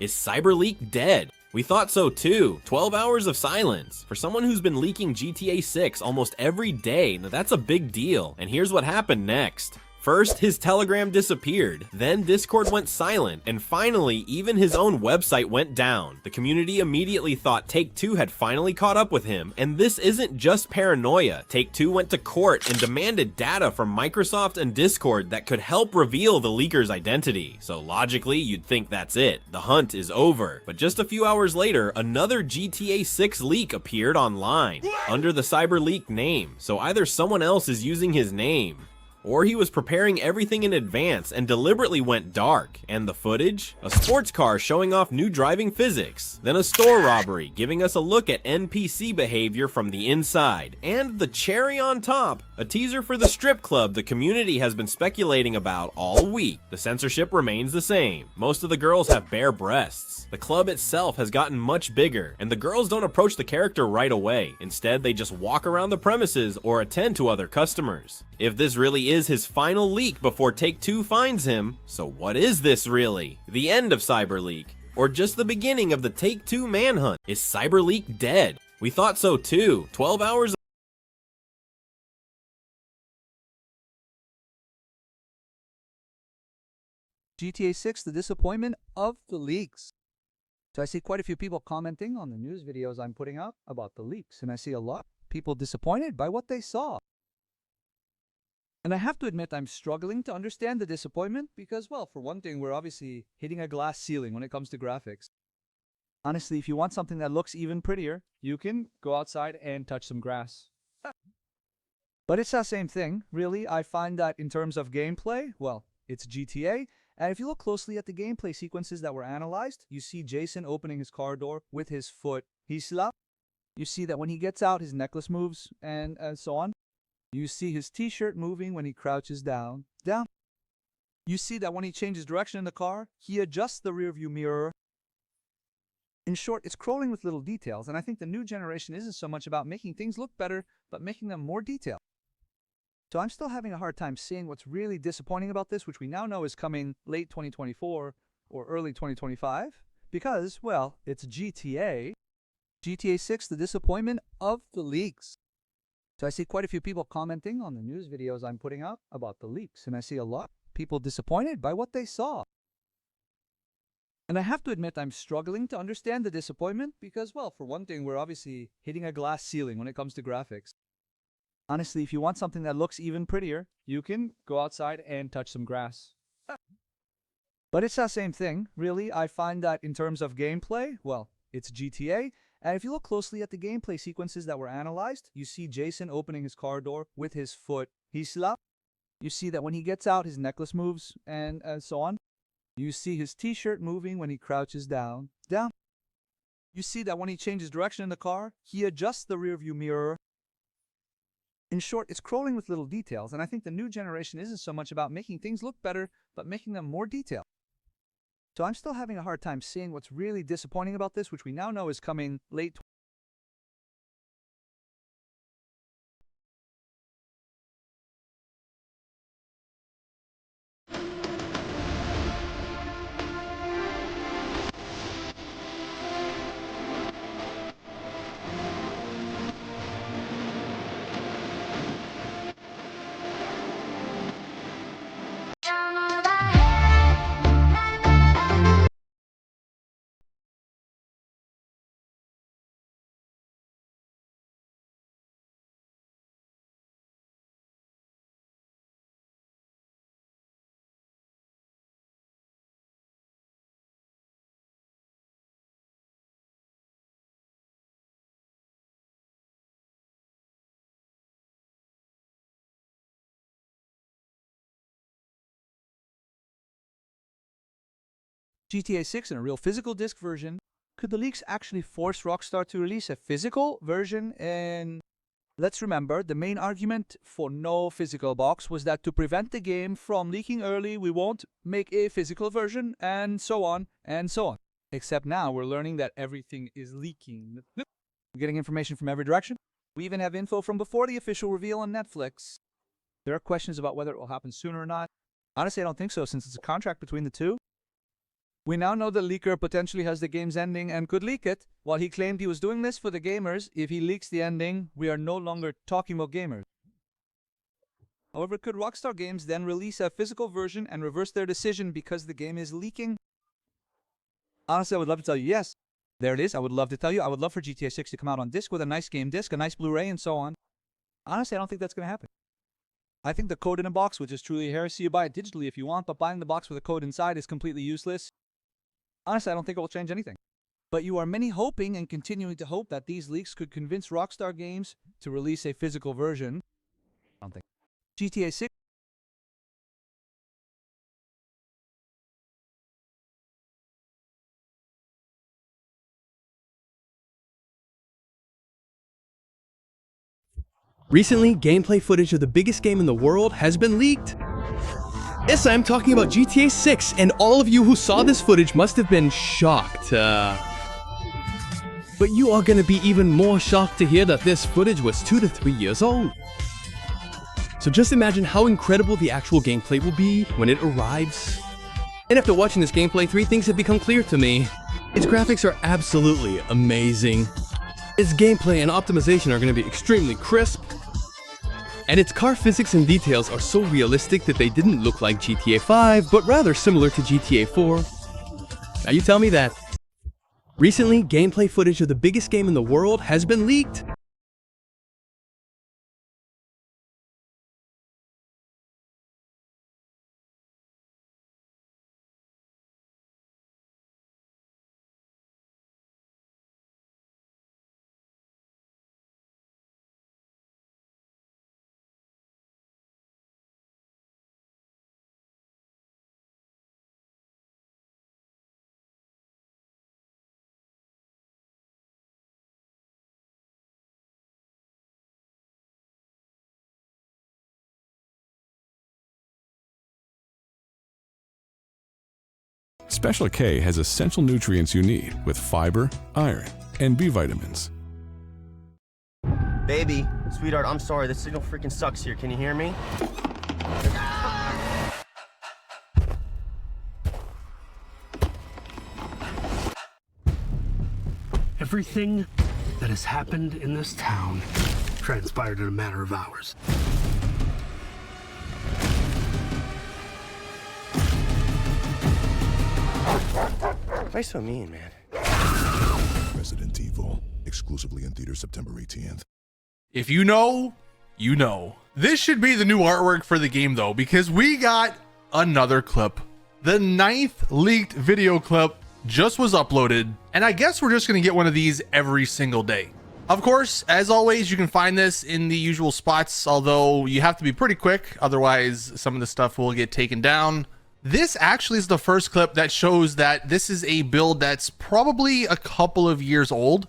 Is CyberLeak dead? We thought so too. 12 hours of silence. For someone who's been leaking GTA 6 almost every day, that's a big deal. And here's what happened next. First, his Telegram disappeared, then Discord went silent, and finally, even his own website went down. The community immediately thought Take-Two had finally caught up with him, and this isn't just paranoia. Take-Two went to court and demanded data from Microsoft and Discord that could help reveal the leaker's identity. So logically, you'd think that's it. The hunt is over. But just a few hours later, another GTA 6 leak appeared online, under the CyberLeak name. So either someone else is using his name, or he was preparing everything in advance and deliberately went dark. And the footage? A sports car showing off new driving physics, then a store robbery giving us a look at NPC behavior from the inside, and the cherry on top, a teaser for the strip club the community has been speculating about all week. The censorship remains the same. Most of the girls have bare breasts. The club itself has gotten much bigger, and the girls don't approach the character right away. Instead, they just walk around the premises or attend to other customers. If this really is his final leak before Take-Two finds him, so what is this really? The end of CyberLeak? Or just the beginning of the Take-Two manhunt? Is CyberLeak dead? We thought so too. 12 hours GTA 6, the disappointment of the leaks. So I see quite a few people commenting on the news videos I'm putting out about the leaks, and I see a lot of people disappointed by what they saw. And I have to admit I'm struggling to understand the disappointment because, well, for one thing, we're obviously hitting a glass ceiling when it comes to graphics. Honestly, if you want something that looks even prettier, you can go outside and touch some grass. But it's that same thing, really. I find that in terms of gameplay, well, it's GTA. And if you look closely at the gameplay sequences that were analyzed, you see Jason opening his car door with his foot. You see that when he gets out, his necklace moves, and so on. You see his t-shirt moving when he crouches down. You see that when he changes direction in the car, he adjusts the rearview mirror. In short, it's crawling with little details, and I think the new generation isn't so much about making things look better, but making them more detailed. So I'm still having a hard time seeing what's really disappointing about this, which we now know is coming late 2024 or early 2025, because, well, it's GTA. GTA 6, the disappointment of the leaks. So I see quite a few people commenting on the news videos I'm putting out about the leaks, and I see a lot of people disappointed by what they saw. And I have to admit I'm struggling to understand the disappointment because, well, for one thing, we're obviously hitting a glass ceiling when it comes to graphics. Honestly, if you want something that looks even prettier, you can go outside and touch some grass. But it's that same thing, really. I find that in terms of gameplay, well, it's GTA. And if you look closely at the gameplay sequences that were analyzed, you see Jason opening his car door with his foot. You see that when he gets out, his necklace moves, and so on. You see his t-shirt moving when he crouches down. You see that when he changes direction in the car, he adjusts the rearview mirror. In short, it's crawling with little details, and I think the new generation isn't so much about making things look better, but making them more detailed. So I'm still having a hard time seeing what's really disappointing about this, which we now know is coming late GTA 6 in a real physical disc version. Could the leaks actually force Rockstar to release a physical version? And let's remember, the main argument for no physical box was that to prevent the game from leaking early, we won't make a physical version, and so on, and so on. Except now we're learning that everything is leaking. We're getting information from every direction. We even have info from before the official reveal on Netflix. There are questions about whether it will happen sooner or not. Honestly, I don't think so, since it's a contract between the two. We now know the leaker potentially has the game's ending and could leak it. While he claimed he was doing this for the gamers, if he leaks the ending, we are no longer talking about gamers. However, could Rockstar Games then release a physical version and reverse their decision because the game is leaking? Honestly, I would love to tell you yes. There it is. I would love to tell you. I would love for GTA 6 to come out on disc with a nice game disc, a nice Blu-ray, and so on. Honestly, I don't think that's going to happen. I think the code in a box, which is truly a heresy, you buy it digitally if you want, but buying the box with a code inside is completely useless. Honestly, I don't think it will change anything. But you are many hoping and continuing to hope that these leaks could convince Rockstar Games to release a physical version. I don't think. GTA 6. Recently, gameplay footage of the biggest game in the world has been leaked. Yes, I'm talking about GTA 6, and all of you who saw this footage must have been shocked. But you are gonna be even more shocked to hear that this footage was 2 to 3 years old. So just imagine how incredible the actual gameplay will be when it arrives. And after watching this gameplay, 3 things have become clear to me. Its graphics are absolutely amazing. Its gameplay and optimization are gonna be extremely crisp. And its car physics and details are so realistic that they didn't look like GTA 5, but rather similar to GTA 4. Now you tell me that. Recently, gameplay footage of the biggest game in the world has been leaked. Special K has essential nutrients you need with fiber, iron, and B vitamins. Baby, sweetheart, I'm sorry. The signal freaking sucks here. Can you hear me? Everything that has happened in this town transpired in a matter of hours. Why so mean, man? Resident Evil, exclusively in theaters September 18th. If you know, you know. This should be the new artwork for the game though, because we got another clip. The 9th leaked video clip just was uploaded, and I guess we're just gonna get one of these every single day. Of course, as always, you can find this in the usual spots, although you have to be pretty quick, otherwise some of the stuff will get taken down. This actually is the first clip that shows that this is a build that's probably a couple of years old,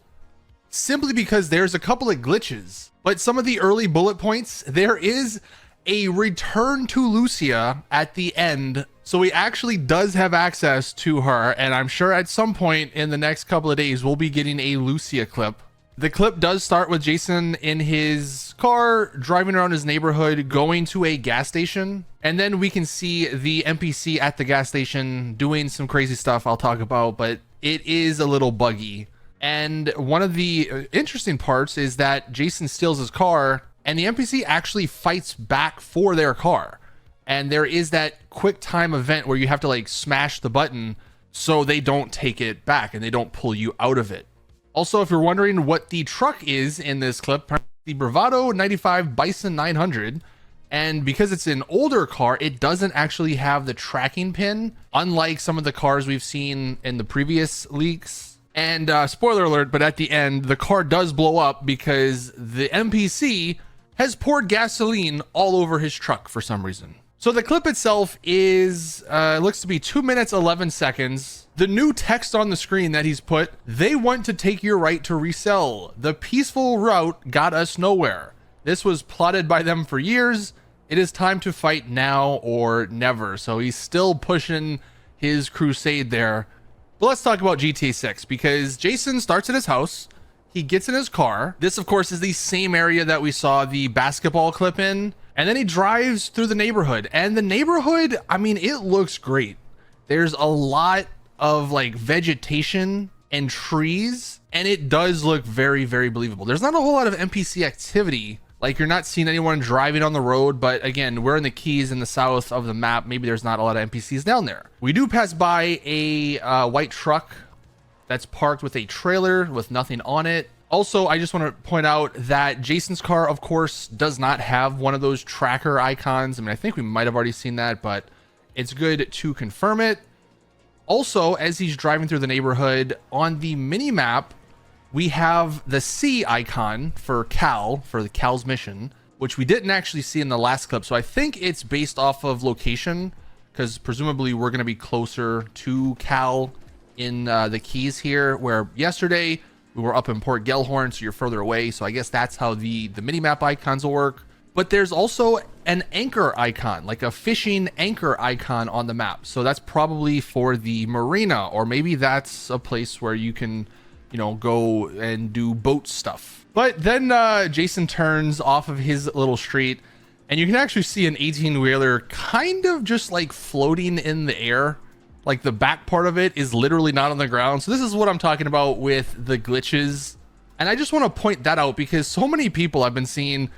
simply because there's a couple of glitches. But some of the early bullet points, there is a return to Lucia at the end. So he actually does have access to her, and I'm sure at some point in the next couple of days, we'll be getting a Lucia clip. The clip does start with Jason in his car, driving around his neighborhood, going to a gas station. And then we can see the NPC at the gas station doing some crazy stuff I'll talk about, but it is a little buggy. And one of the interesting parts is that Jason steals his car, and the NPC actually fights back for their car. And there is that quick time event where you have to like smash the button so they don't take it back and they don't pull you out of it. Also, if you're wondering what the truck is in this clip, the Bravado 95 Bison 900, and because it's an older car, it doesn't actually have the tracking pin, unlike some of the cars we've seen in the previous leaks. And spoiler alert, but at the end, the car does blow up because the NPC has poured gasoline all over his truck for some reason. So the clip itself is, looks to be 2 minutes, 11 seconds. The new text on the screen that he's put, "They want to take your right to resell. The peaceful route got us nowhere. This was plotted by them for years. It is time to fight now or never." So he's still pushing his crusade there. But let's talk about GTA 6, because Jason starts at his house. He gets in his car. This, of course, is the same area that we saw the basketball clip in. And then he drives through the neighborhood. And the neighborhood, I mean, it looks great. There's a lot of like vegetation and trees, and it does look very, very believable. There's not a whole lot of NPC activity. Like, you're not seeing anyone driving on the road, but again, we're in the Keys in the south of the map. Maybe there's not a lot of NPCs down there. We do pass by a white truck that's parked with a trailer with nothing on it. Also, I just want to point out that Jason's car, of course, does not have one of those tracker icons. I mean, I think we might have already seen that, but it's good to confirm it. Also, as he's driving through the neighborhood, on the mini map, we have the C icon for Cal, for the Cal's mission, which we didn't actually see in the last clip. So I think it's based off of location, because presumably we're going to be closer to Cal in the Keys here, where yesterday we were up in Port Gellhorn, so you're further away. So I guess that's how the mini map icons will work. But there's also an anchor icon, like a fishing anchor icon on the map. So that's probably for the marina, or maybe that's a place where you can, you know, go and do boat stuff. But then Jason turns off of his little street, and you can actually see an 18-wheeler kind of just like floating in the air. Like, the back part of it is literally not on the ground. So this is what I'm talking about with the glitches. And I just want to point that out because so many people I've been seeing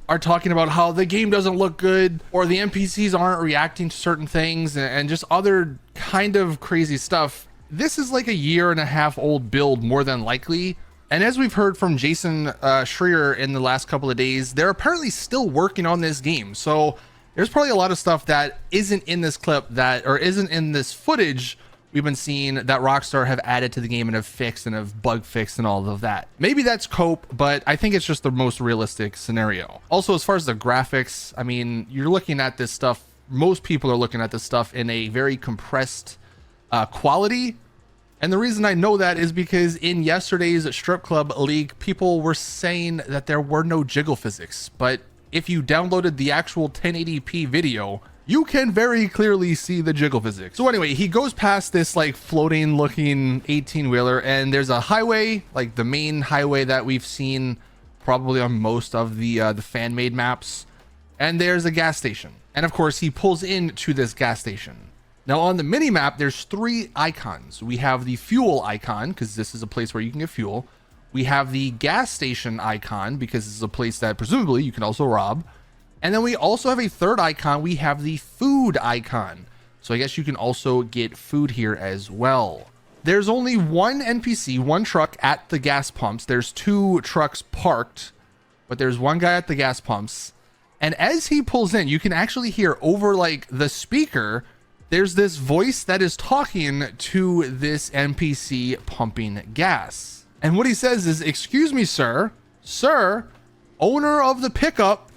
are talking about how the game doesn't look good, or the NPCs aren't reacting to certain things, and just other kind of crazy stuff. This is like a 1.5 year old build, more than likely. And as we've heard from Jason Schreier in the last couple of days, they're apparently still working on this game. So there's probably a lot of stuff that isn't in this clip or isn't in this footage we've been seeing that Rockstar have added to the game and have fixed and have bug fixed and all of that. Maybe that's cope, but I think it's just the most realistic scenario. Also, as far as the graphics, I mean, you're looking at this stuff, most people are looking at this stuff in a very compressed quality. And the reason I know that is because in yesterday's strip club league, people were saying that there were no jiggle physics, but if you downloaded the actual 1080p video, you can very clearly see the jiggle physics. So anyway, he goes past this like floating looking 18-wheeler, and there's a highway, like the main highway that we've seen probably on most of the fan-made maps. And there's a gas station. And of course, he pulls into this gas station. Now on the mini map, there's 3 icons. We have the fuel icon, because this is a place where you can get fuel. We have the gas station icon, because this is a place that presumably you can also rob. And then we also have a third icon. We have the food icon. So I guess you can also get food here as well. There's only one NPC, one truck at the gas pumps. There's 2 trucks parked, but there's one guy at the gas pumps. And as he pulls in, you can actually hear over like the speaker, there's this voice that is talking to this NPC pumping gas. And what he says is, "Excuse me, sir, owner of the pickup,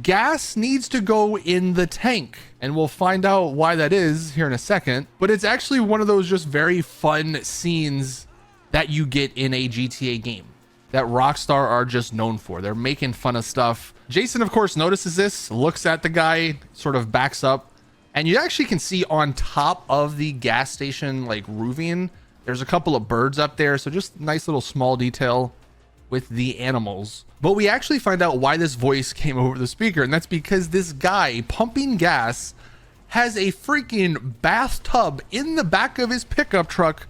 gas needs to go in the tank." And we'll find out why that is here in a second. But it's actually one of those just very fun scenes that you get in a GTA game that Rockstar are just known for. They're making fun of stuff. Jason, of course, notices this, looks at the guy, sort of backs up. And you actually can see on top of the gas station, like roofing, there's a couple of birds up there. So just nice little small detail with the animals. But we actually find out why this voice came over the speaker. And that's because this guy pumping gas has a freaking bathtub in the back of his pickup truck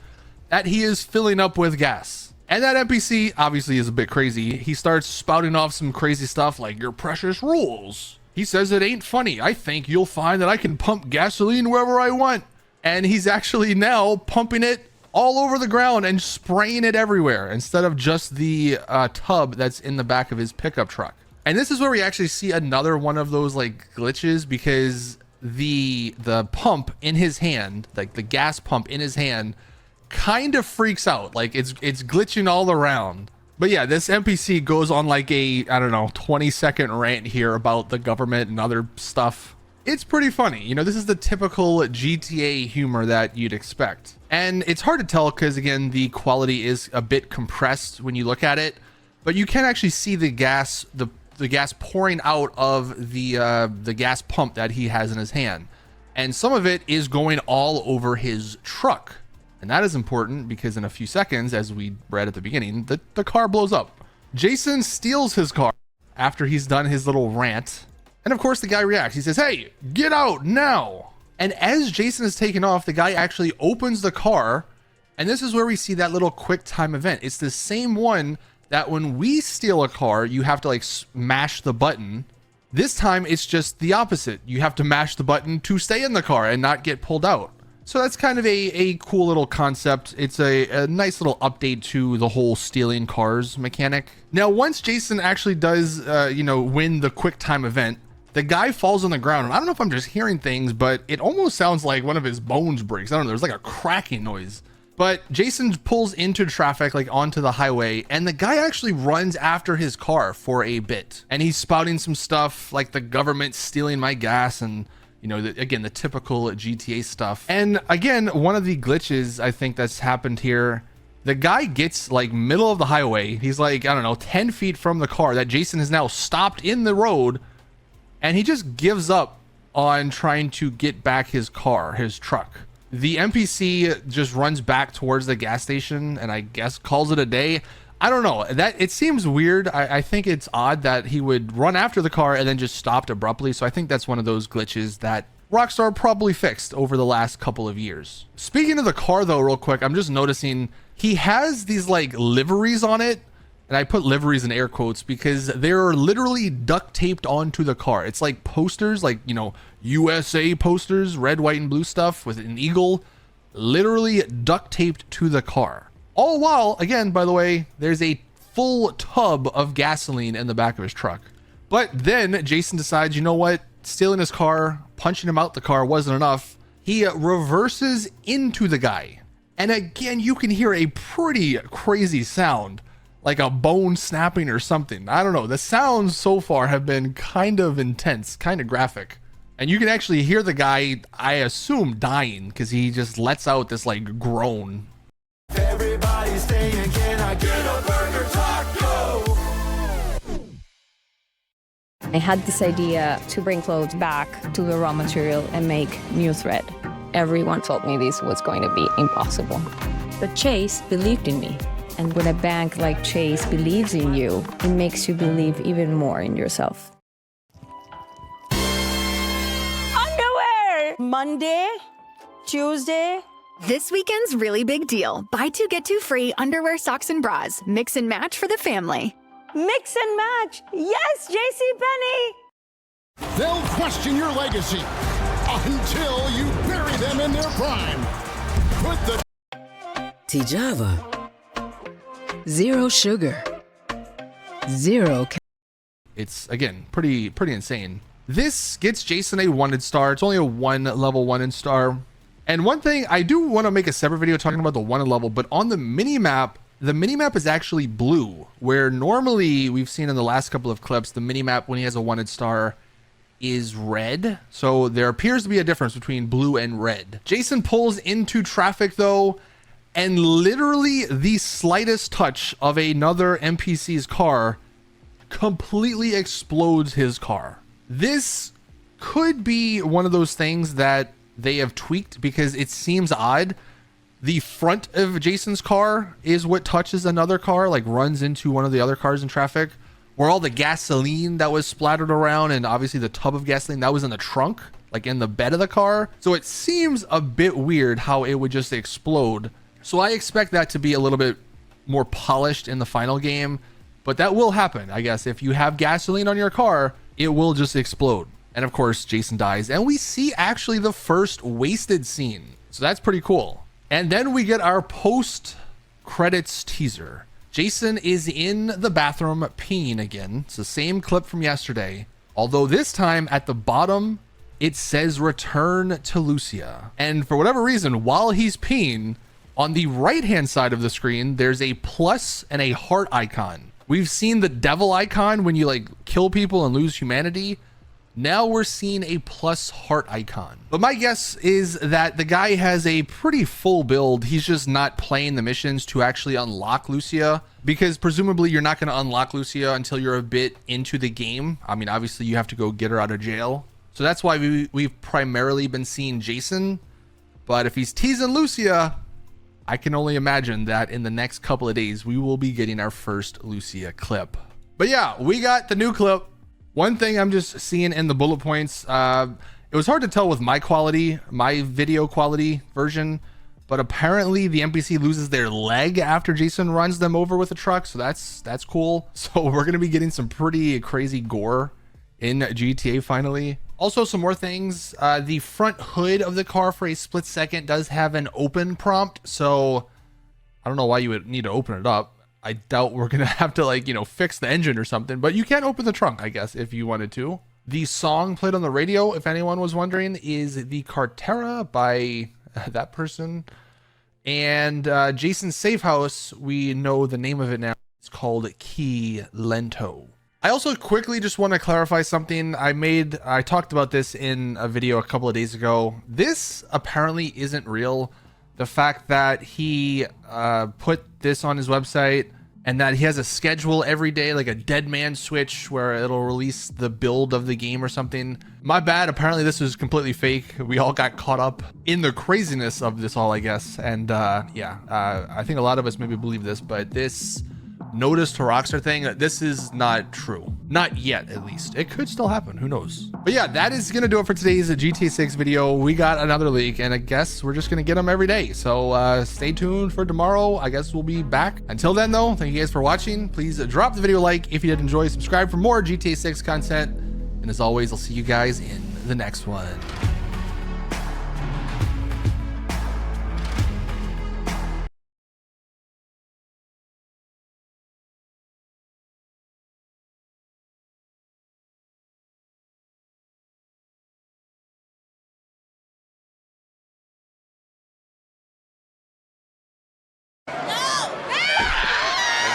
that he is filling up with gas. And that NPC obviously is a bit crazy. He starts spouting off some crazy stuff like, "Your precious rules." He says it ain't funny. "I think you'll find that I can pump gasoline wherever I want." And he's actually now pumping it all over the ground and spraying it everywhere instead of just the tub that's in the back of his pickup truck. And this is where we actually see another one of those like glitches, because the pump in his hand, like the gas pump in his hand, kind of freaks out. Like it's glitching all around. But yeah, this NPC goes on like a, I don't know, 20-second rant here about the government and other stuff. It's pretty funny. You know, this is the typical GTA humor that you'd expect. And it's hard to tell because, again, the quality is a bit compressed when you look at it. But you can actually see the gas, the gas pouring out of the gas pump that he has in his hand. And some of it is going all over his truck. And that is important because in a few seconds, as we read at the beginning, the car blows up. Jason steals his car after he's done his little rant. And of course, the guy reacts. He says, "Hey, get out now." And as Jason is taking off, the guy actually opens the car. And this is where we see that little quick time event. It's the same one that when we steal a car, you have to like smash the button. This time it's just the opposite. You have to mash the button to stay in the car and not get pulled out. So that's kind of a cool little concept. It's a nice little update to the whole stealing cars mechanic. Now, once Jason actually does, win the quick time event, the guy falls on the ground. I don't know if I'm just hearing things, but it almost sounds like one of his bones breaks. I don't know. There's like a cracking noise. But Jason pulls into traffic, like onto the highway, and the guy actually runs after his car for a bit. And he's spouting some stuff like the government's stealing my gas and, again, the typical GTA stuff. And again, one of the glitches I think that's happened here, the guy gets like middle of the highway. He's like, I don't know, 10 feet from the car that Jason has now stopped in the road. And he just gives up on trying to get back his car, his truck. The NPC just runs back towards the gas station and I guess calls it a day. I don't know, that it seems weird. I think it's odd that he would run after the car and then just stopped abruptly. So I think that's one of those glitches that Rockstar probably fixed over the last couple of years. Speaking of the car though, real quick, I'm just noticing he has these like liveries on it. And I put liveries in air quotes because they're literally duct taped onto the car. It's like posters, like, USA posters, red, white, and blue stuff with an eagle, literally duct taped to the car. All while, again, by the way, there's a full tub of gasoline in the back of his truck. But then Jason decides, you know what? Stealing his car, punching him out the car wasn't enough. He reverses into the guy. And again, you can hear a pretty crazy sound, like a bone snapping or something. I don't know. The sounds so far have been kind of intense, kind of graphic. And you can actually hear the guy, I assume, dying because he just lets out this like groan. Everybody saying, can I get a burger taco? I had this idea to bring clothes back to the raw material and make new thread. Everyone told me this was going to be impossible. But Chase believed in me. And when a bank like Chase believes in you, it makes you believe even more in yourself. Underwear! Monday, Tuesday. This weekend's really big deal. Buy two, get two free underwear, socks, and bras. Mix and match for the family. Mix and match. Yes, JCPenney. They'll question your legacy until you bury them in their prime. Put the T-Java. Zero sugar. Zero. It's, again, pretty insane. This gets Jason a wanted star. It's only a level 1 star. And one thing, I do want to make a separate video talking about the wanted level, but on the minimap is actually blue, where normally we've seen in the last couple of clips, the minimap when he has a wanted star is red. So there appears to be a difference between blue and red. Jason pulls into traffic though, and literally the slightest touch of another NPC's car completely explodes his car. This could be one of those things that they have tweaked because it seems odd. The front of Jason's car is what touches another car, like runs into one of the other cars in traffic, where all the gasoline that was splattered around and obviously the tub of gasoline that was in the trunk, like in the bed of the car. So it seems a bit weird how it would just explode. So I expect that to be a little bit more polished in the final game, but that will happen. I guess if you have gasoline on your car, it will just explode. And of course, Jason dies and we see actually the first wasted scene. So that's pretty cool. And then we get our post credits teaser. Jason is in the bathroom peeing again. It's the same clip from yesterday, although this time at the bottom, it says return to Lucia. And for whatever reason, while he's peeing, on the right-hand side of the screen, there's a plus and a heart icon. We've seen the devil icon when you like kill people and lose humanity. Now we're seeing a plus heart icon. But my guess is that the guy has a pretty full build. He's just not playing the missions to actually unlock Lucia, because presumably you're not going to unlock Lucia until you're a bit into the game. I mean, obviously you have to go get her out of jail. So that's why we've primarily been seeing Jason. But if he's teasing Lucia, I can only imagine that in the next couple of days, we will be getting our first Lucia clip. But yeah, we got the new clip. One thing I'm just seeing in the bullet points, It was hard to tell with my quality, my video quality version, but apparently the NPC loses their leg after Jason runs them over with a truck, so that's cool. So we're gonna be getting some pretty crazy gore in GTA finally. Also, some more things. The front hood of the car for a split second does have an open prompt, so I don't know why you would need to open it up. I doubt we're gonna have to, like, you know, fix the engine or something, but you can open the trunk, I guess, if you wanted to. The song played on the radio, if anyone was wondering, is the Cartera by that person. And Jason's safe house, we know the name of it now. It's called Key Lento. I also quickly just want to clarify something I talked about this in a video a couple of days ago. This apparently isn't real. The fact that he put this on his website and that he has a schedule every day, like a dead man switch where it'll release the build of the game or something. My bad. Apparently this was completely fake. We all got caught up in the craziness of this all, I guess. And I think a lot of us maybe believe this, but this notice to Rockstar thing, this is not true. Not yet, at least. It could still happen. Who knows? But yeah, that is going to do it for today's GTA 6 video. We got another leak, and I guess we're just going to get them every day. So stay tuned for tomorrow. I guess we'll be back. Until then, though, thank you guys for watching. Please drop the video a like if you did enjoy. Subscribe for more GTA 6 content. And as always, I'll see you guys in the next one.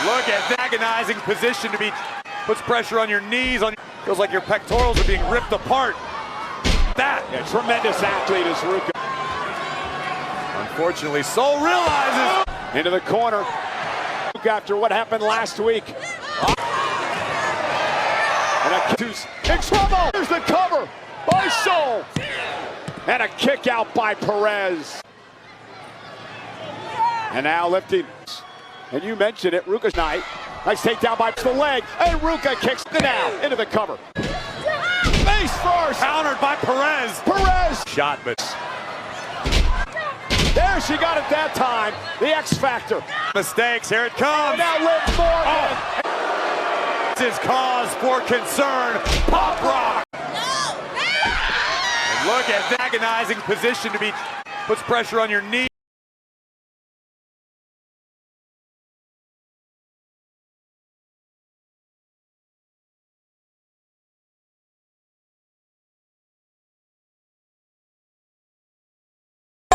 Look at that agonizing position to be, puts pressure on your knees, feels like your pectorals are being ripped apart. That, a tremendous athlete is Ruka. Unfortunately, Soul realizes, into the corner, after what happened last week. And in trouble, here's the cover by Soul. And a kick out by Perez. And now lifting. And you mentioned it, Ruka's night. Nice takedown by the leg, and Ruka kicks it out into the cover. Face first, countered by Perez. Perez shot, but there she got it that time. The X Factor. Mistakes, here it comes. And now Liv Morgan. Oh. This is cause for concern. Pop Rock. No. And look at the agonizing position to be, puts pressure on your knee.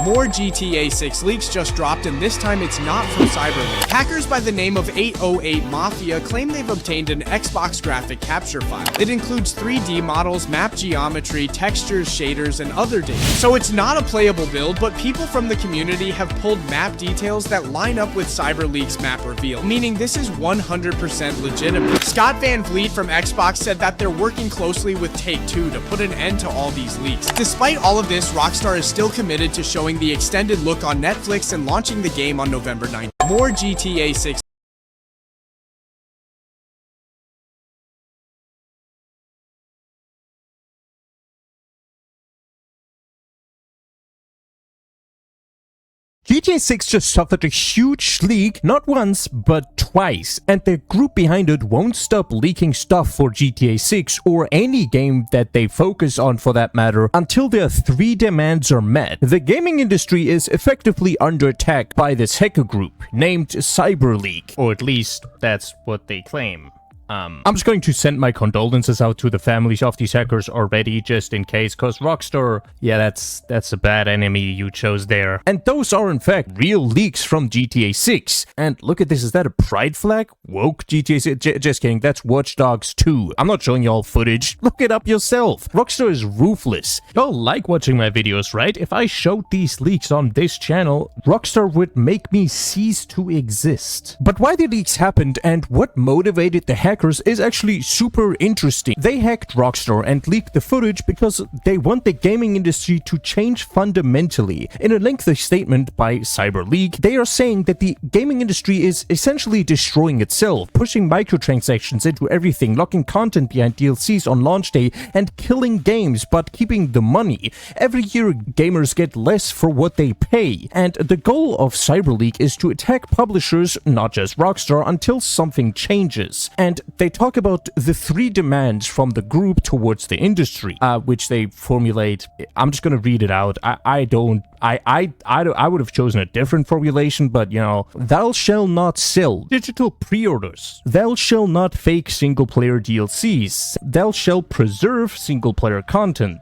More GTA 6 leaks just dropped, and this time it's not from CyberLink. Hackers by the name of 808 Mafia claim they've obtained an Xbox graphic capture file. It includes 3D models, map geometry, textures, shaders, and other data. So it's not a playable build, but people from the community have pulled map details that line up with CyberLeak's map reveal, meaning this is 100% legitimate. Scott Van Vliet from Xbox said that they're working closely with Take-Two to put an end to all these leaks. Despite all of this, Rockstar is still committed to showing the extended look on Netflix and launching the game on November 9th. More GTA 6. GTA 6 just suffered a huge leak, not once, but twice, and the group behind it won't stop leaking stuff for GTA 6 or any game that they focus on for that matter until their 3 demands are met. The gaming industry is effectively under attack by this hacker group named CyberLeak, or at least that's what they claim. I'm just going to send my condolences out to the families of these hackers already, just in case, cause Rockstar, yeah, that's a bad enemy you chose there. And those are in fact real leaks from GTA 6. And look at this, is that a pride flag? Woke GTA 6? Just kidding, that's Watch Dogs 2. I'm not showing y'all footage, look it up yourself. Rockstar is ruthless. Y'all like watching my videos, right? If I showed these leaks on this channel, Rockstar would make me cease to exist. But why the leaks happened and what motivated the hackers hackers is actually super interesting. They hacked Rockstar and leaked the footage because they want the gaming industry to change fundamentally. In a lengthy statement by CyberLeak, they are saying that the gaming industry is essentially destroying itself, pushing microtransactions into everything, locking content behind DLCs on launch day, and killing games but keeping the money. Every year, gamers get less for what they pay, and the goal of CyberLeak is to attack publishers, not just Rockstar, until something changes. And they talk about the 3 demands from the group towards the industry, which they formulate. I'm just gonna read it out. I would have chosen a different formulation, but you know, thou shall not sell digital pre-orders. Thou shall not fake single-player DLCs. Thou shall preserve single-player content.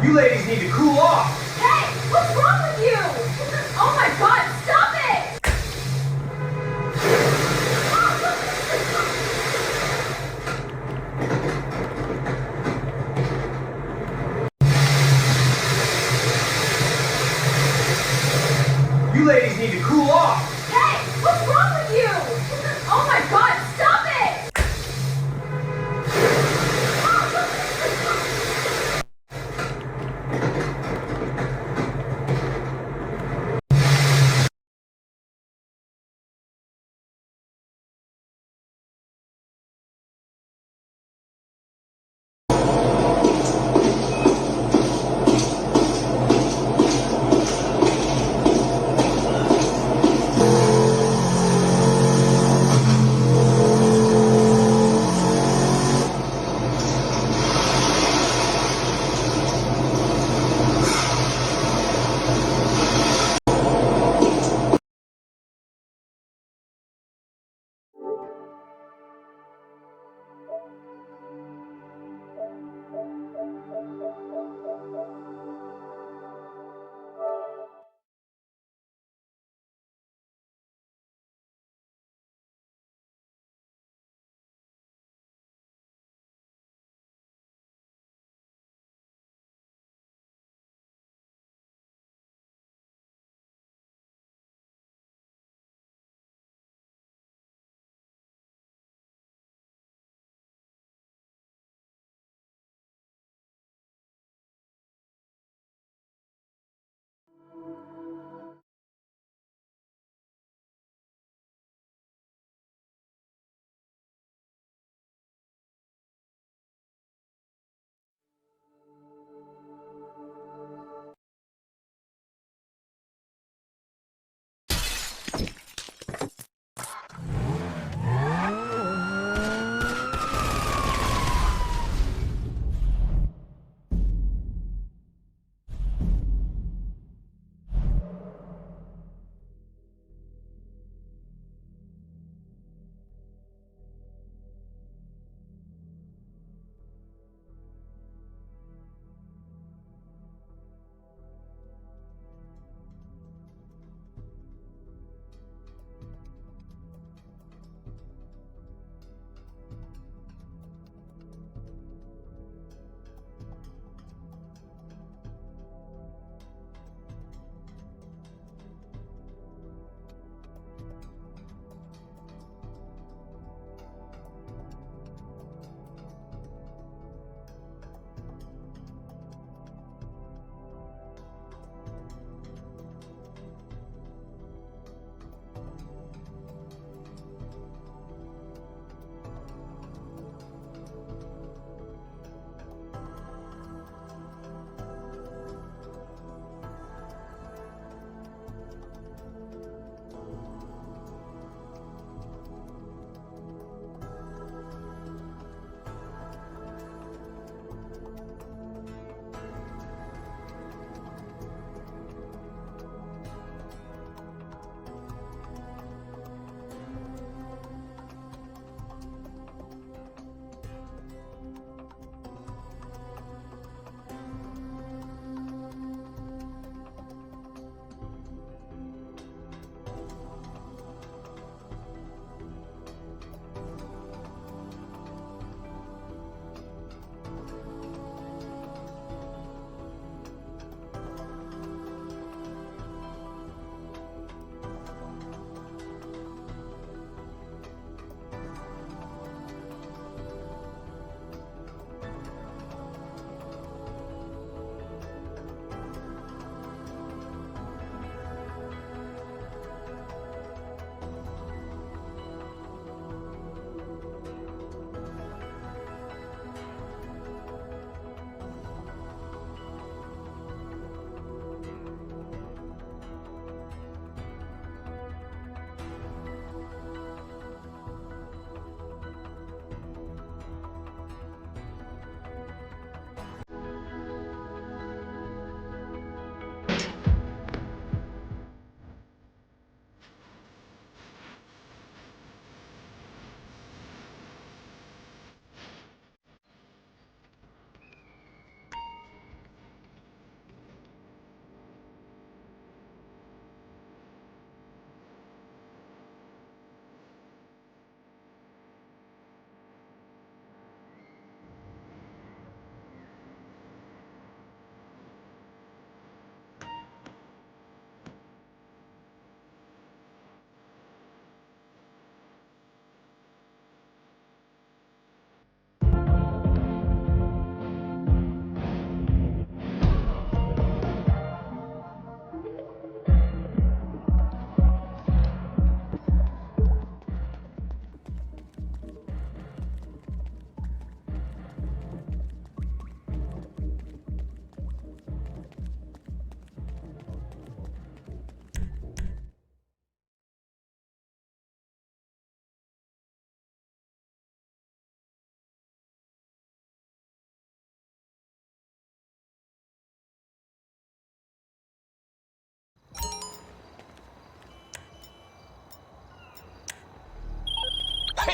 You ladies need to cool off. Hey, what's wrong with you? Oh my god, stop it! You ladies need to cool off. Hey, what's wrong with you? Oh my god, stop it!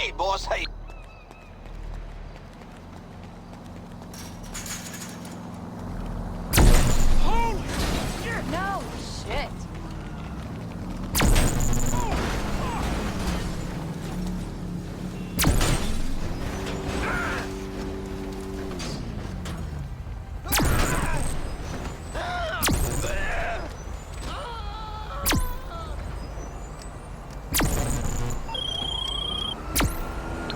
Hey, boss, hey. Holy shit! No shit.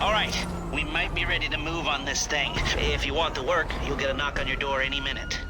All right, we might be ready to move on this thing. If you want to work, you'll get a knock on your door any minute.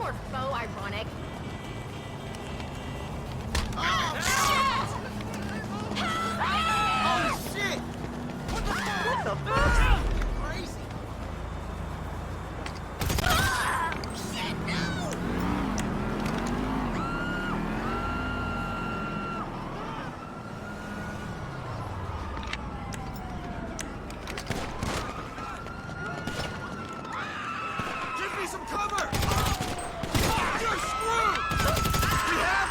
more faux ironic. Oh, shit! What the fuck? Crazy. Shit, no! Give me some cover! You're screwed! We have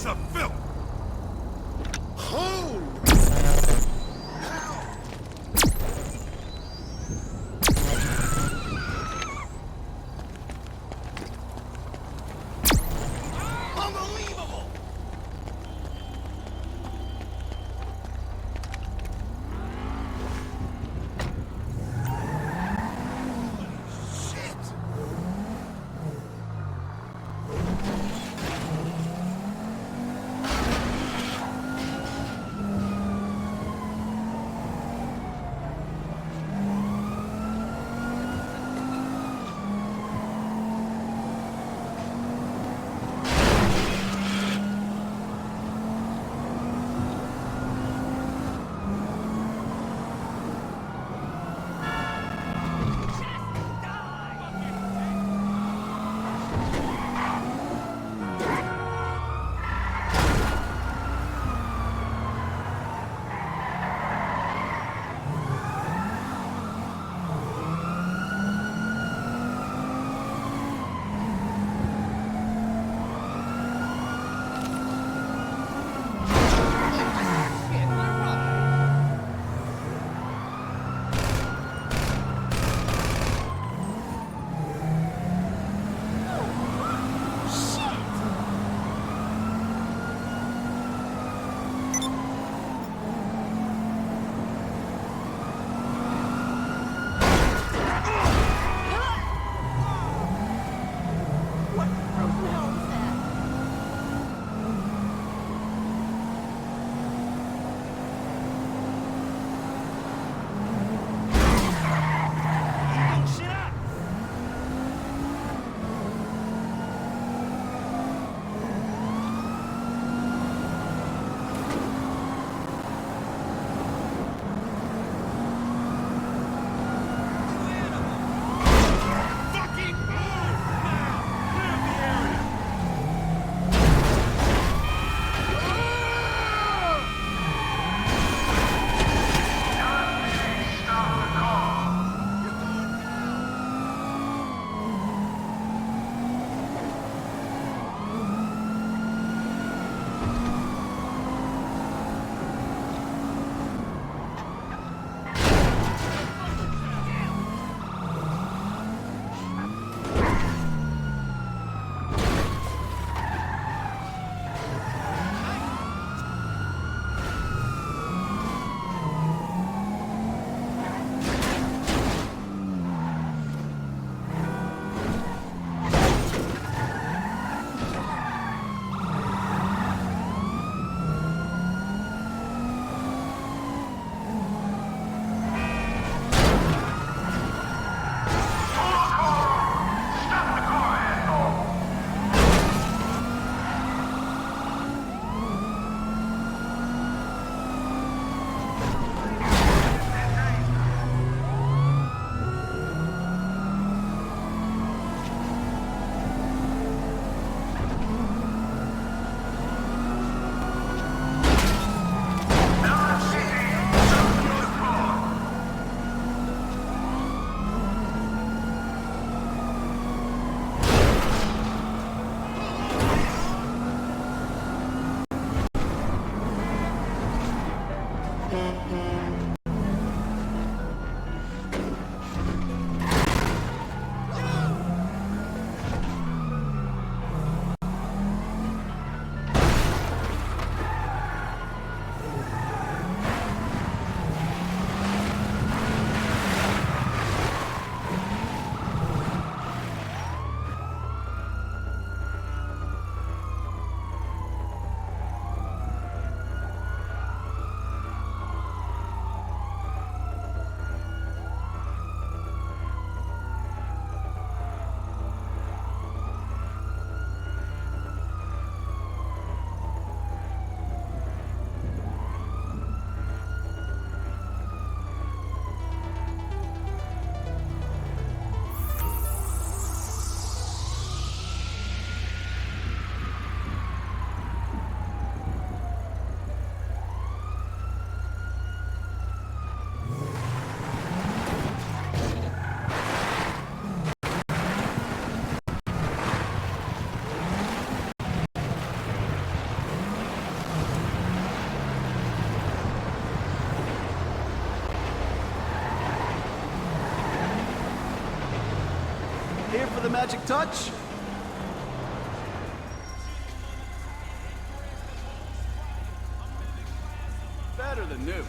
piece of filth! Holy! Unbelievable! Shit! magic touch? Better than new.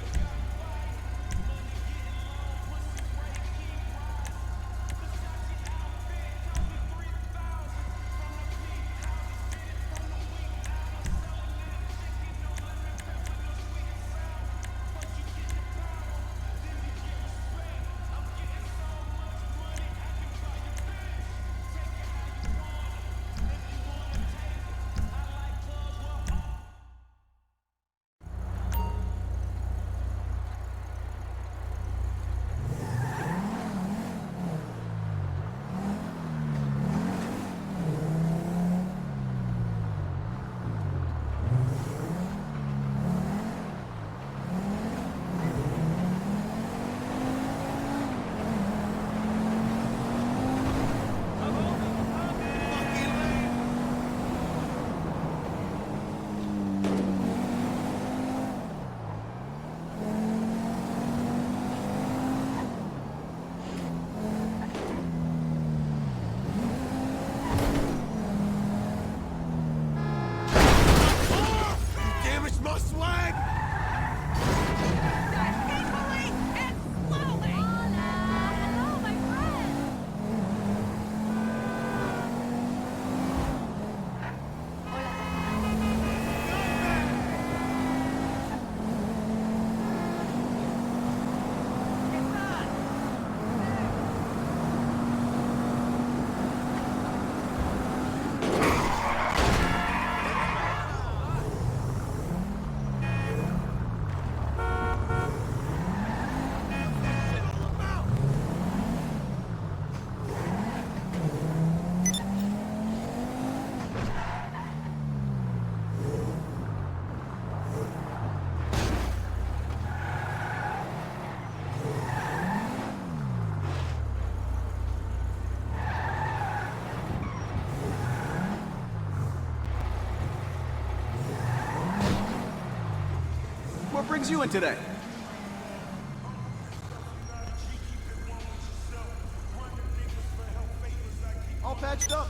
What brings you in today? All patched up.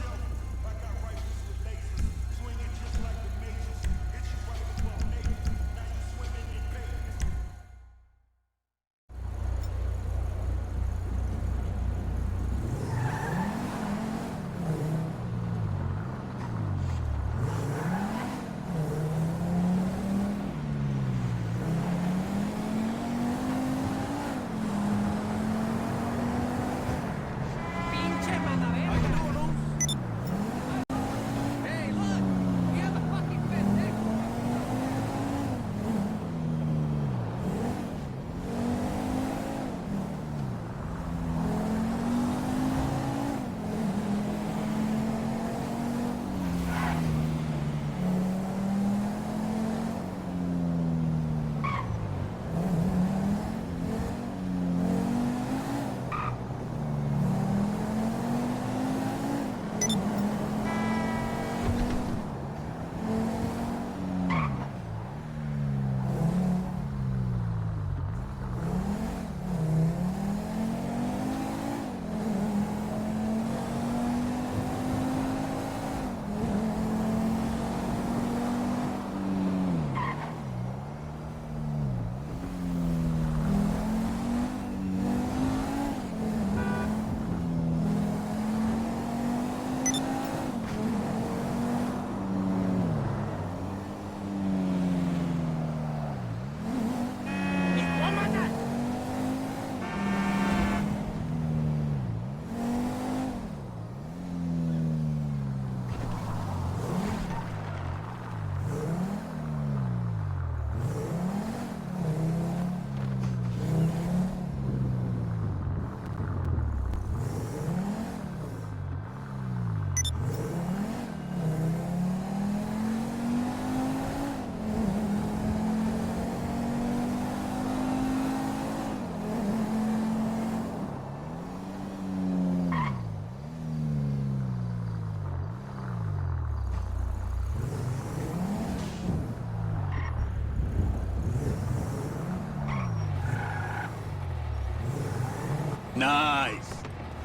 Nice.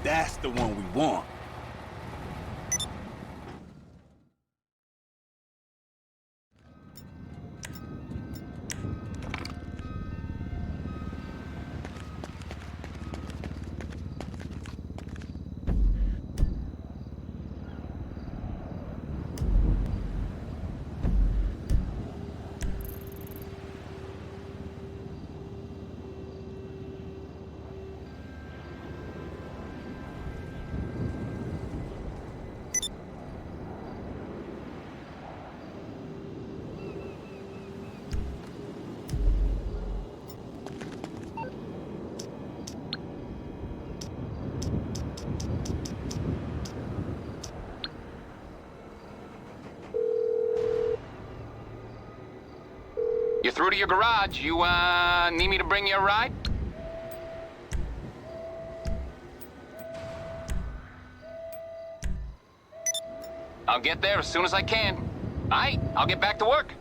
That's the one we want. through to your garage. You, need me to bring you a ride? I'll get there as soon as I can. All right, I'll get back to work.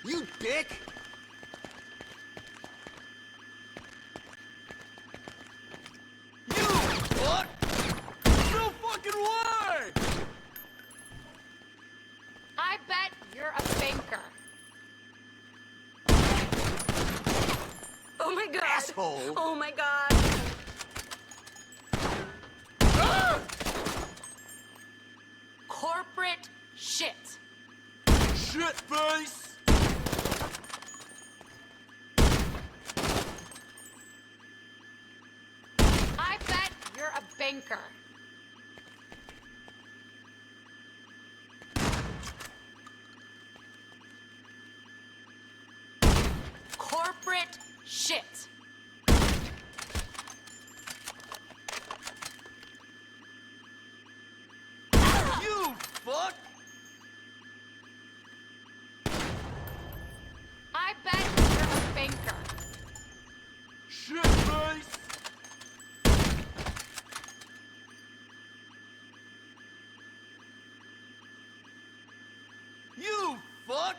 You dick! You fuck! No fucking way! I bet you're a banker. Oh my god. Asshole. Oh my god. Corporate shit. Shit face! I bet you're a banker. Corporate shit. You fuck! I bet you're a banker. Shit face! You fuck!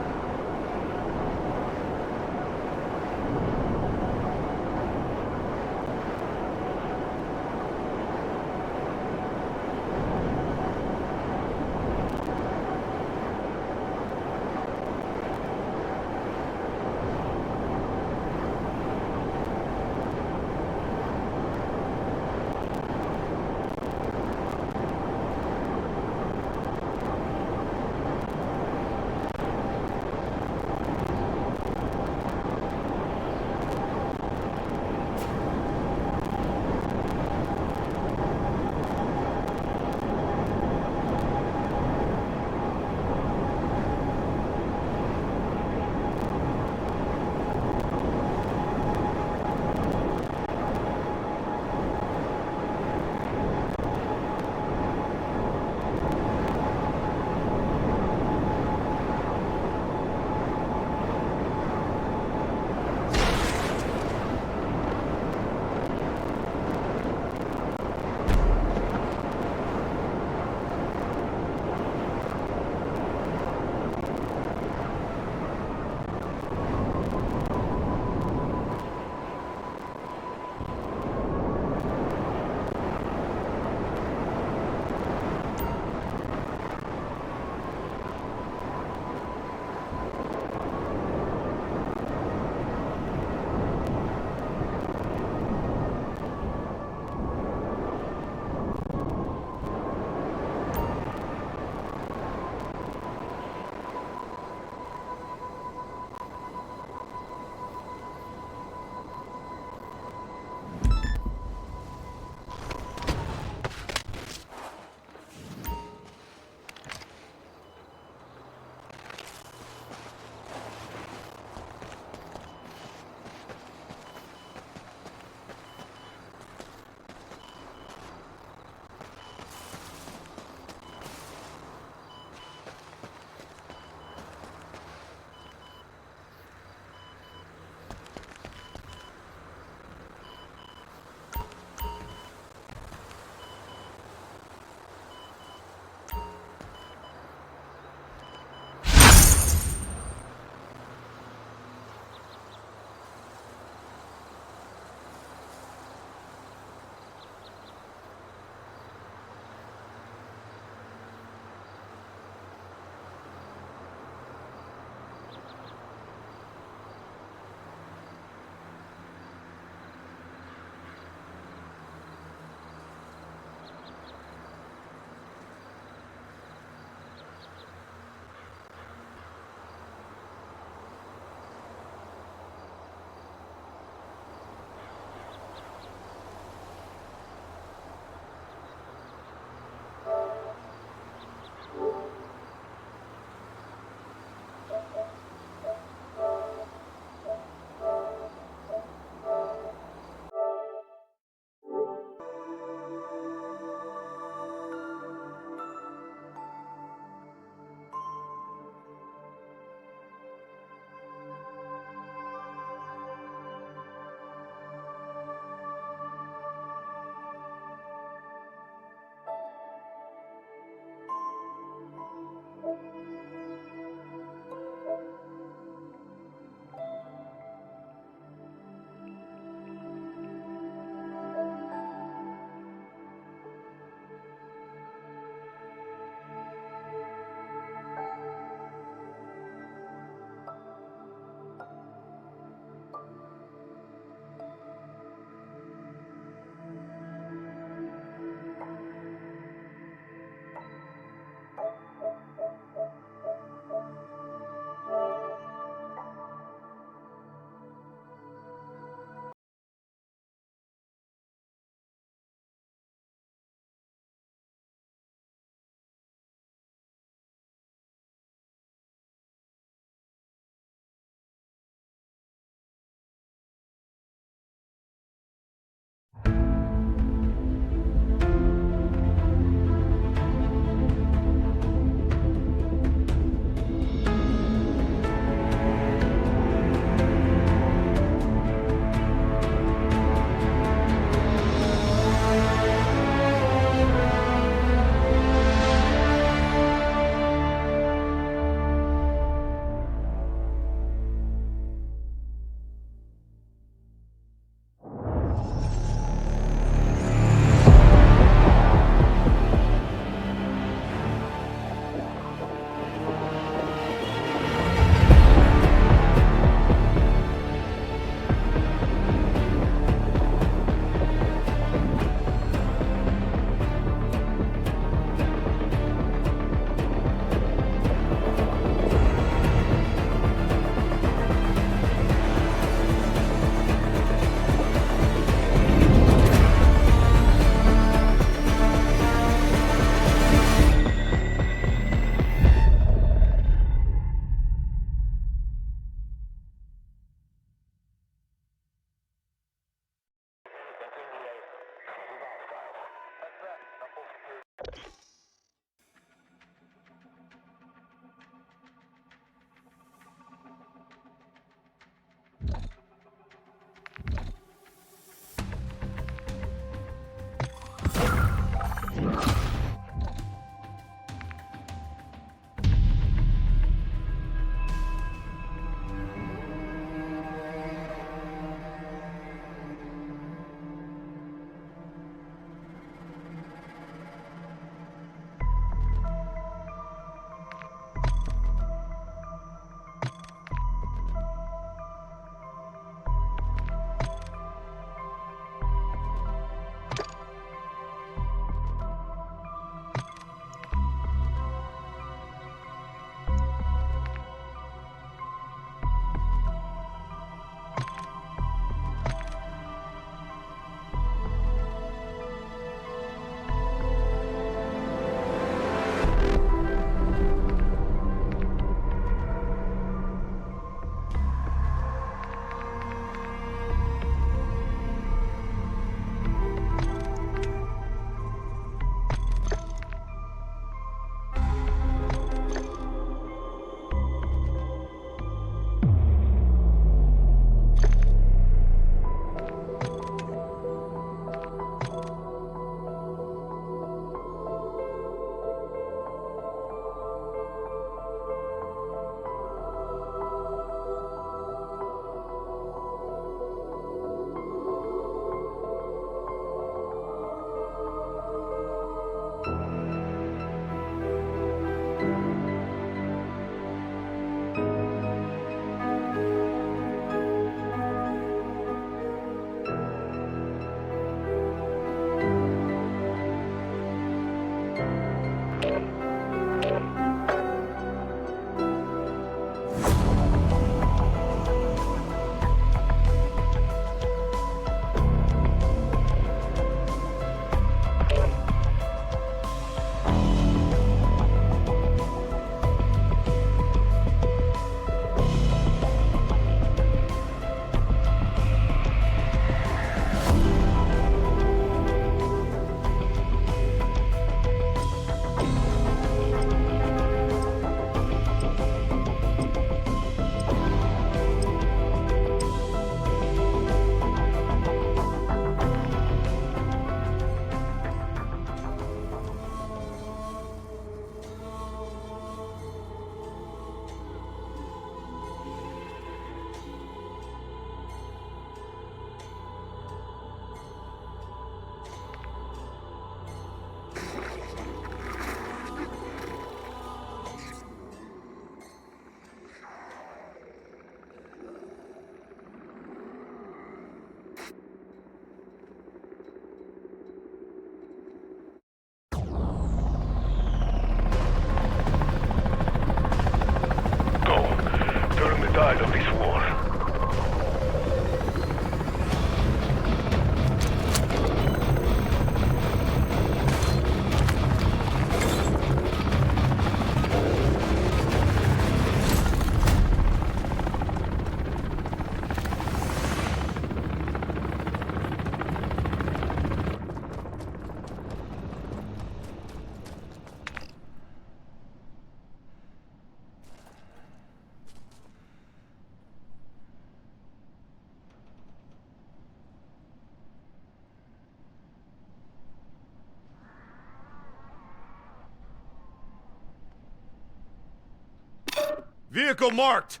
Vehicle marked!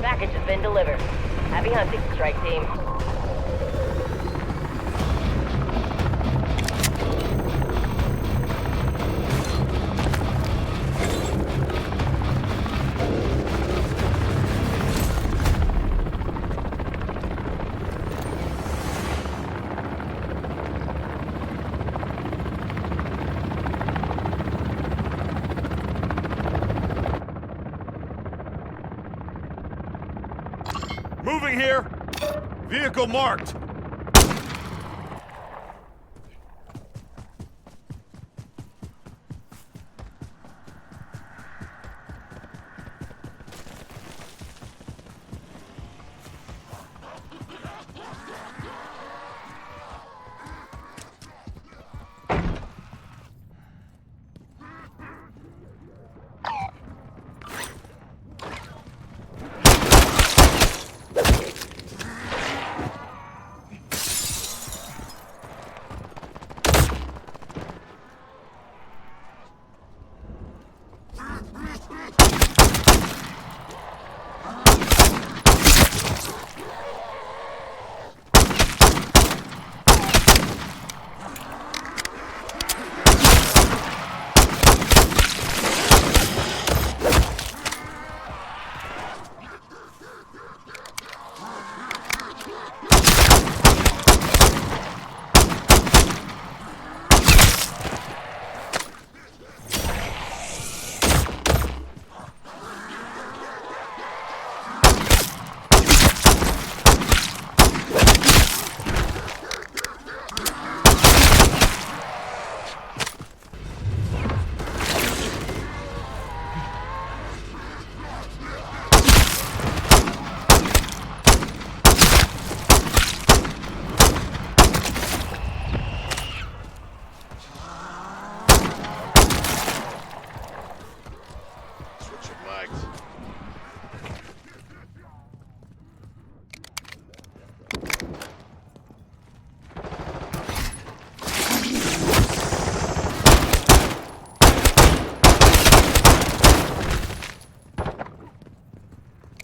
Package has been delivered. Happy hunting, strike team. Moving here. Vehicle marked.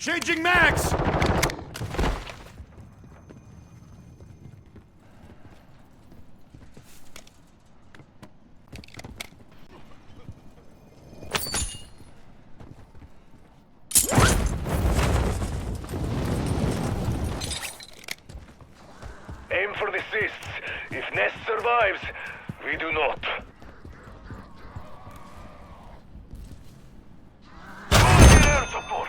Changing mags! Aim for the cysts. If Nest survives, we do not. Air support.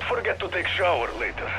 Forget to take shower later.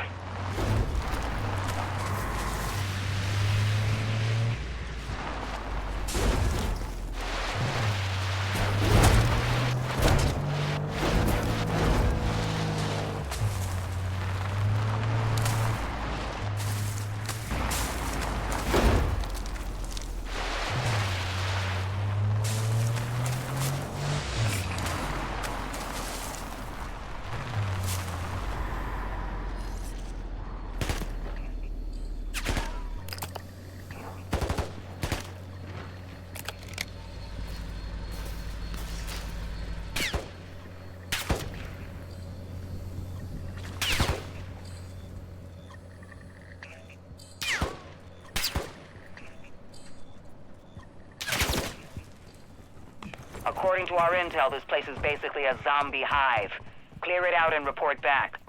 According to our intel, this place is basically a zombie hive. Clear it out and report back.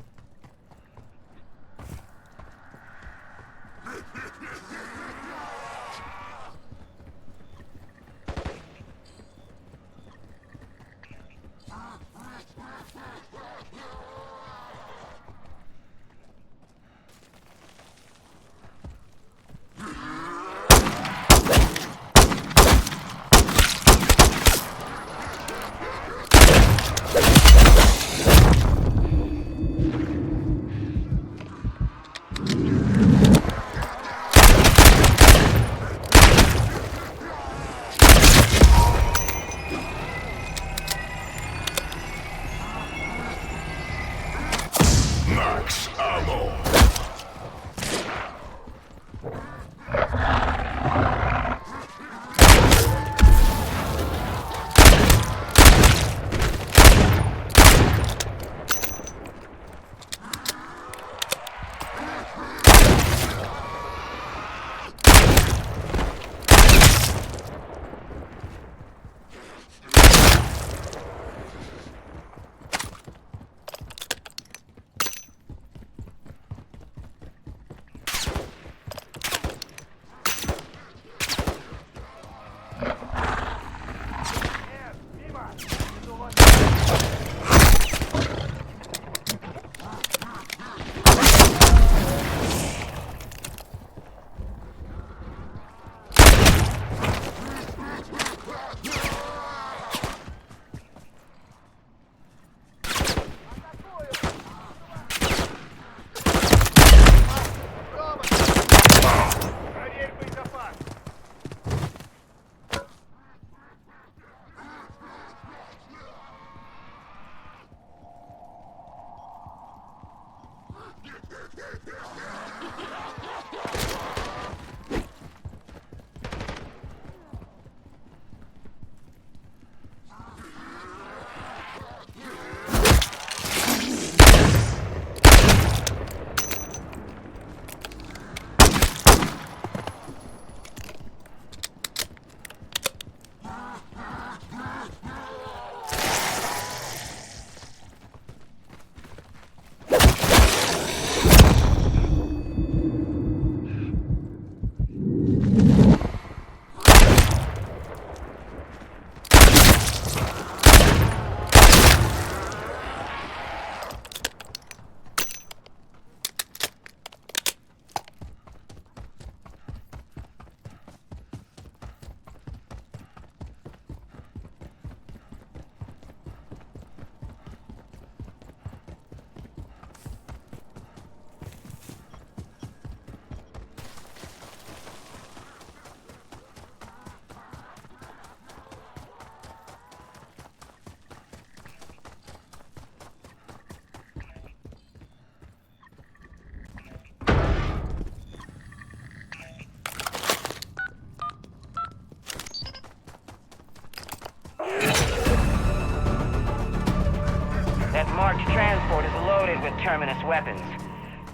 marked transport is loaded with Terminus weapons.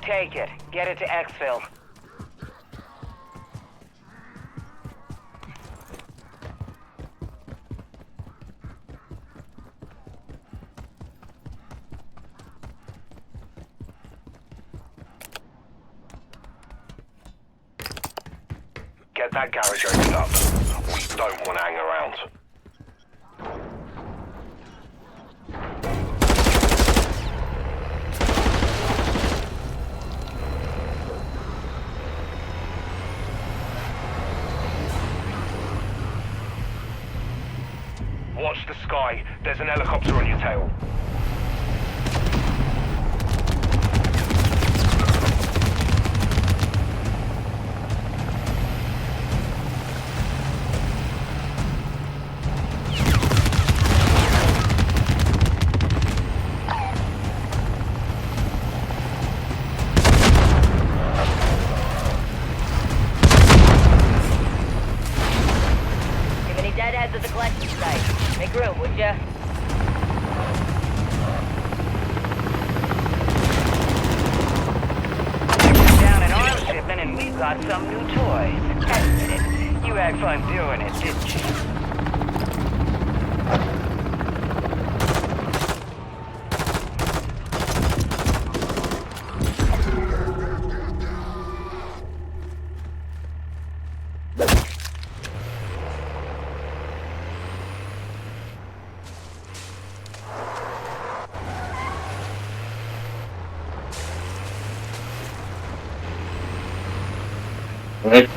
Take it. Get it to exfil. Get that garage opened up. We don't want to hang around. Watch the sky. There's an helicopter on your tail. Deadheads at the collection site. Make room, would ya? Down an arms shipment and we've got some new toys. Admit it. You had fun doing it, didn't you? Right.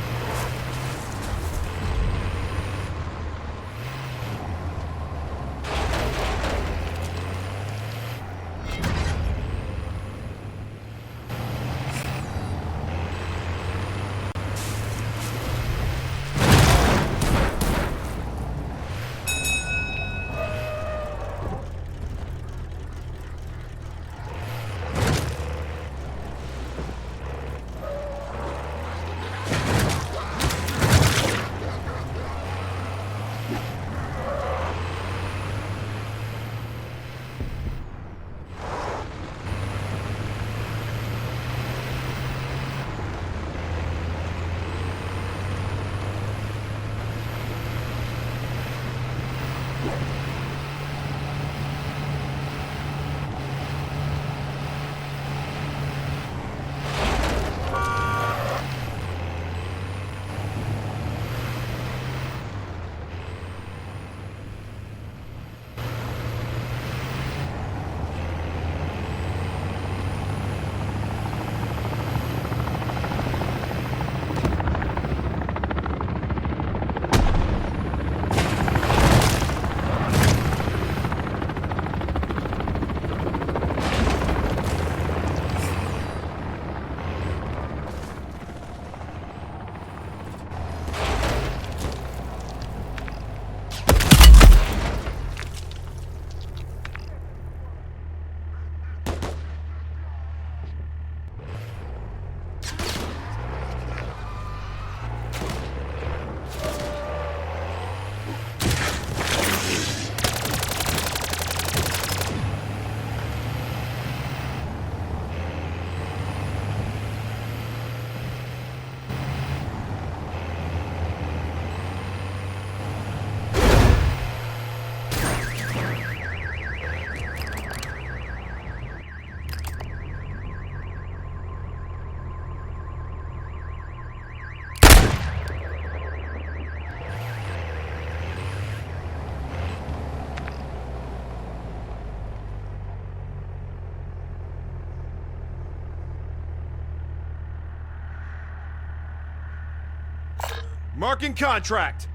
Marking contract.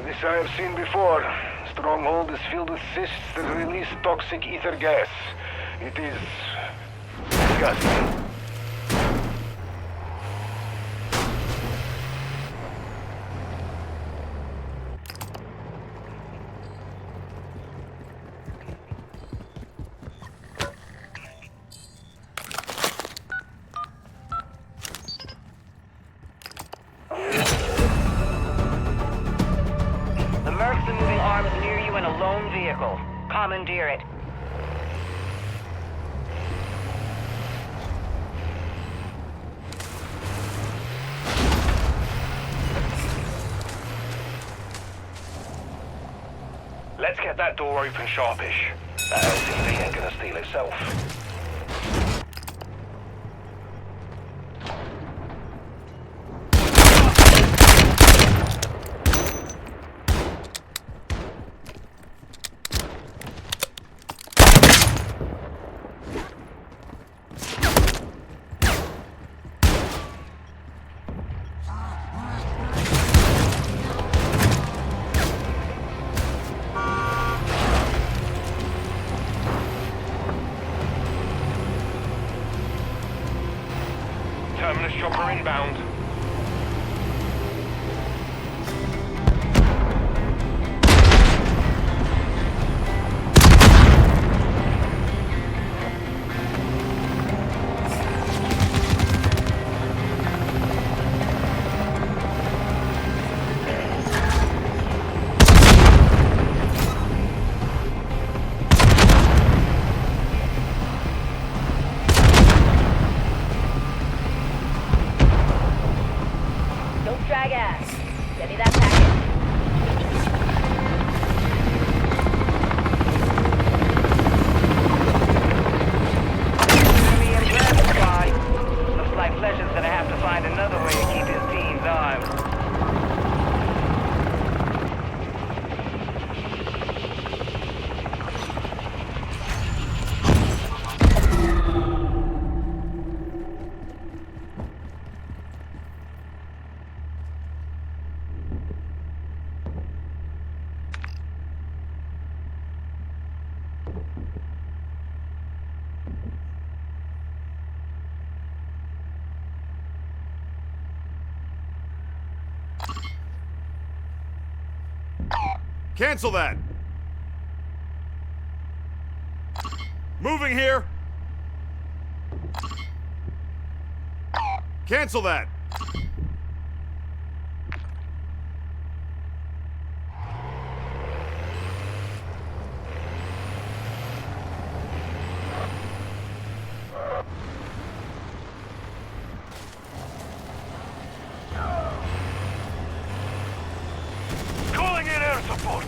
This I have seen before. Stronghold is filled with cysts that release toxic ether gas. It is disgusting. vehicle. Commandeer it. Let's get that door open sharpish. That LTV ain't gonna steal itself. Terminus chopper inbound. Don't drag ass. Get me that package. Enemy in red squad. Looks like Fletcher's gonna have to find another way to keep his teams armed. Cancel that! Moving here! Cancel that! Calling in air support.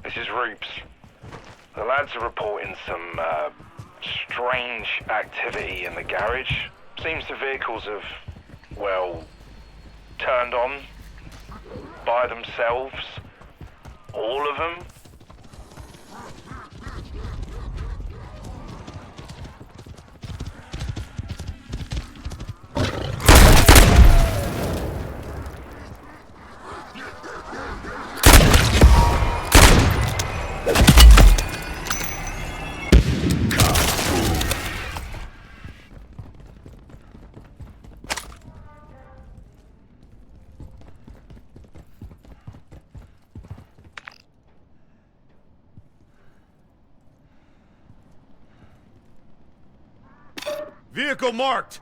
This is Roops. The lads are reporting some strange activity in the garage. Seems the vehicles have, well, turned on by themselves. All of them. Vehicle marked!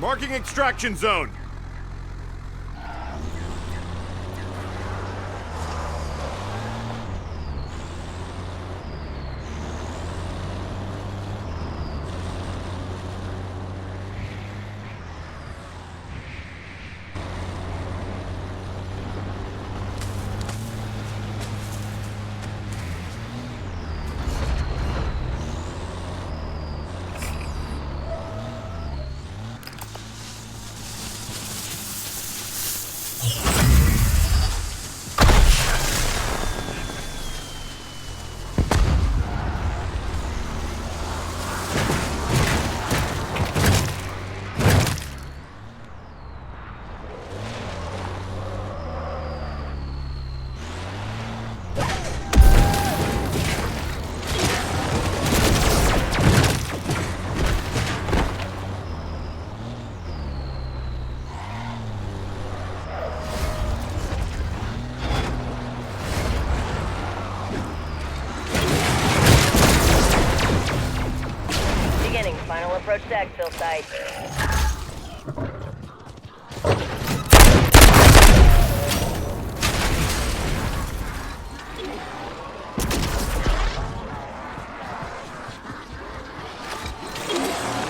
Marking extraction zone. Approach to exfil site.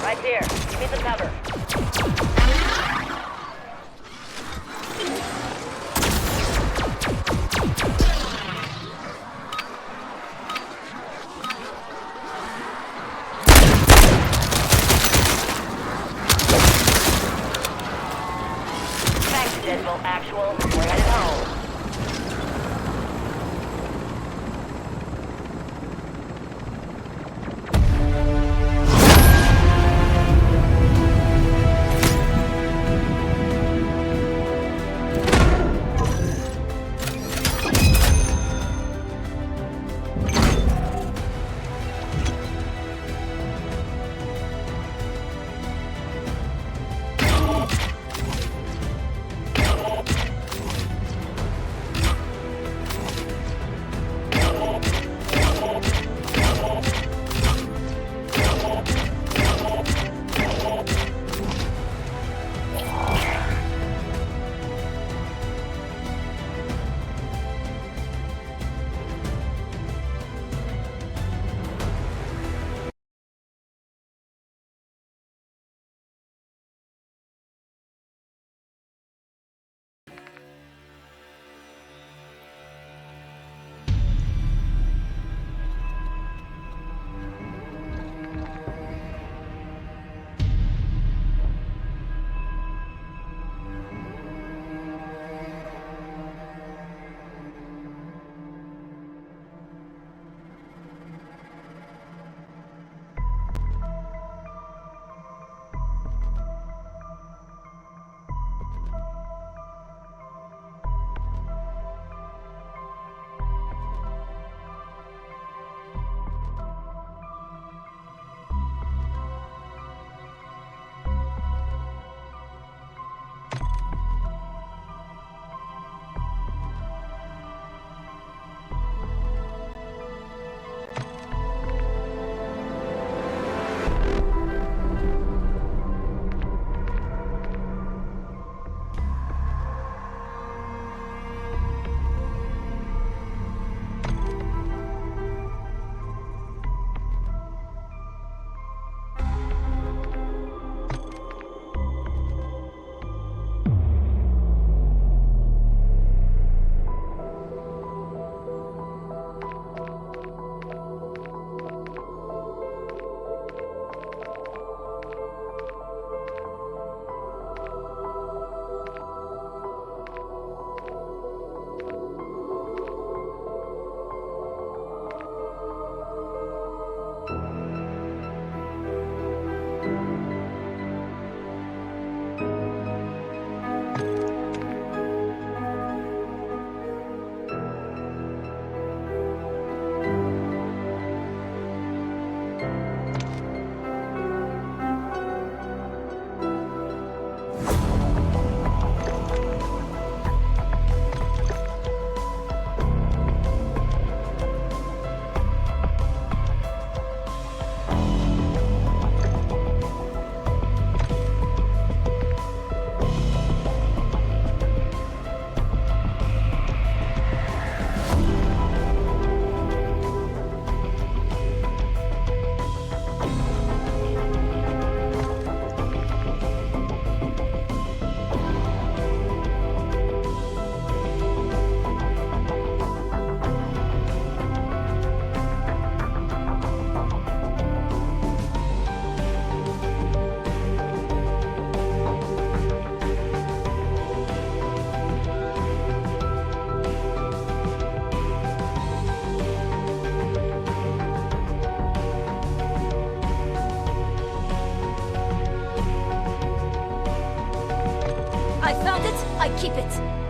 Right here. Give me some cover. Actual, we're headed home. I found it, I keep it.